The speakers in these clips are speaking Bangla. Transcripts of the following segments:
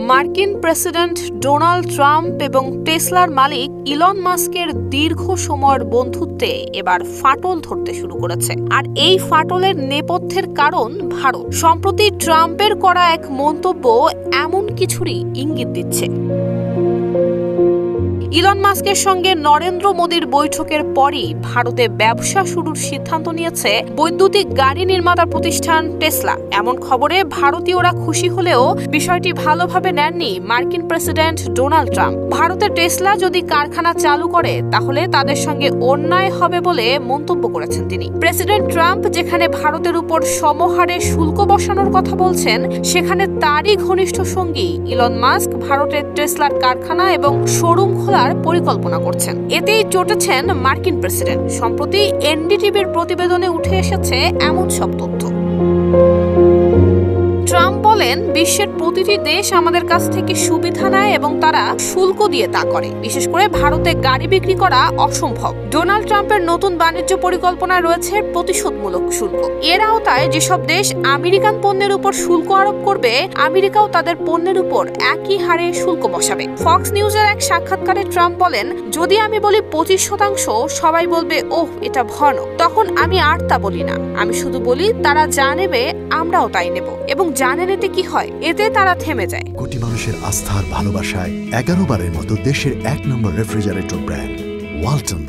মার্কিন প্রেসিডেন্ট ডোনাল্ড ট্রাম্প এবং টেসলার মালিক ইলন মাস্কের দীর্ঘ সময়ের বন্ধুত্বে এবার ফাটল ধরতে শুরু করেছে। আর এই ফাটলের নেপথ্যের কারণ ভারত। সম্প্রতি ট্রাম্পের করা এক মন্তব্য এমন কিছুরই ইঙ্গিত দিচ্ছে। ইলন মাস্কের সঙ্গে নরেন্দ্র মোদীর বৈঠকের পরই ভারতে ব্যবসা শুরুর সিদ্ধান্ত নিয়েছে বৈদ্যুতিক গাড়ি নির্মাতা প্রতিষ্ঠান টেসলা। এমন খবরে ভারতীয়রা খুশি হলেও বিষয়টি ভালোভাবে নেননি মার্কিন প্রেসিডেন্ট ডোনাল্ড ট্রাম্প। ভারতে টেসলা যদি কারখানা চালু করে তাহলে তাদের সঙ্গে অন্যায় হবে বলে মন্তব্য করেছেন তিনি। প্রেসিডেন্ট ট্রাম্প যেখানে ভারতের উপর সমহারে শুল্ক বসানোর কথা বলছেন, সেখানে তারই ঘনিষ্ঠ সঙ্গী ইলন মাস্ক ভারতের টেসলার কারখানা এবং শোরুম খোলা পরিকল্পনা করছেন। এতেই চটেছেন মার্কিন প্রেসিডেন্ট। সম্প্রতি এনডিটিভির প্রতিবেদনে উঠে এসেছে এমন সব তথ্য। ট্রাম্প বলেন, বিশ্বের প্রতিটি দেশ আমাদের কাছ থেকে সুবিধা নেয় এবং তারা শুল্ক দিয়ে তা করে। বিশেষ করে ভারতে গাড়ি বিক্রি করা অসম্ভব। ডোনাল্ড ট্রাম্পের নতুন বাণিজ্য পরিকল্পনায় রয়েছে প্রতিশোধমূলক শুল্ক। এর আওতায় যেসব দেশ আমেরিকান পণ্যের উপর শুল্ক আরোপ করবে, আমেরিকাও তাদের পণ্যের উপর একই হারে শুল্ক বসাবে। ফক্স নিউজের এক সাক্ষাৎকারে ট্রাম্প বলেন, যদি আমি বলি 25%, সবাই বলবে ওহ এটা ভয়ানক। তখন আমি আর তা বলি না, আমি শুধু বলি তারা যা নেবে আমরাও তাই নেব। এবং জানেন এতে কি হয়? এতে তারা থেমে যায়। কোটি মানুষের আস্থার ভালোবাসায় 11 বারের মতো দেশের 1 নম্বর রেফ্রিজারেটর ব্র্যান্ড ওয়ালটন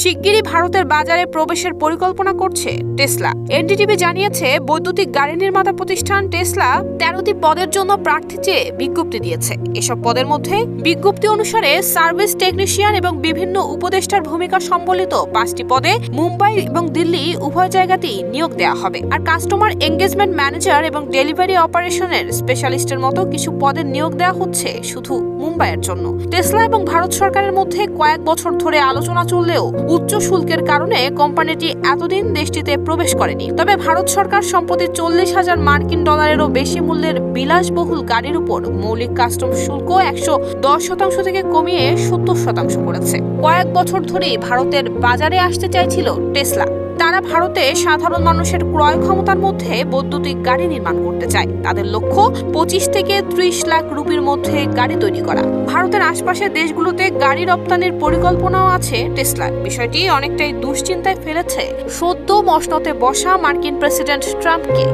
শিগগিরই ভারতের বাজারে প্রবেশের পরিকল্পনা করছে টেসলা। এনডিটিভি জানিয়েছে, বৈদ্যুতিক গাড়ি নির্মাতা প্রতিষ্ঠান টেসলা 13টি পদের জন্য প্রার্থী চেয়ে বিজ্ঞপ্তি দিয়েছে। এসব পদের মধ্যে বিজ্ঞপ্তি অনুসারে সার্ভিস টেকনিশিয়ান এবং বিভিন্ন উপদেষ্টার ভূমিকা সম্বলিত 5টি পদে মুম্বাই এবং দিল্লি উভয় জায়গাতেই নিয়োগ দেওয়া হবে। আর কাস্টমার এঙ্গেজমেন্ট ম্যানেজার এবং ডেলিভারি অপারেশনের স্পেশালিস্টের মতো কিছু পদের নিয়োগ দেওয়া হচ্ছে শুধু মুম্বাইয়ের জন্য। টেসলা এবং ভারত সরকারের মধ্যে কয়েক বছর ধরে আলোচনা চললেও উচ্চ শুল্কের কারণে কোম্পানিটি এতদিন দেশটিতে প্রবেশ করেনি। তবে ভারত সরকার সম্প্রতি 40,000 মার্কিন ডলারেরও বেশি মূল্যের বিলাসবহুল গাড়ির উপর মৌলিক কাস্টম শুল্ক 110% থেকে কমিয়ে 70% করেছে। কয়েক বছর ধরেই ভারতের বাজারে আসতে চাইছিল টেসলা। তারা ভারতে সাধারণ মানুষের ক্রয় ক্ষমতার মধ্যে বৈদ্যুতিক গাড়ি নির্মাণ করতে চায়। তাদের লক্ষ্য 25 থেকে 30 লাখ রুপির মধ্যে গাড়ি তৈরি করা। ভারতের আশপাশের দেশগুলোতে গাড়ি রপ্তানির পরিকল্পনাও আছে টেসলার। বিষয়টি অনেকটাই দুশ্চিন্তায় ফেলেছে সদ্য মসনদে বসা মার্কিন প্রেসিডেন্ট ট্রাম্পকে।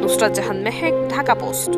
নুসরাত জাহান মেহেক, ঢাকা পোস্ট।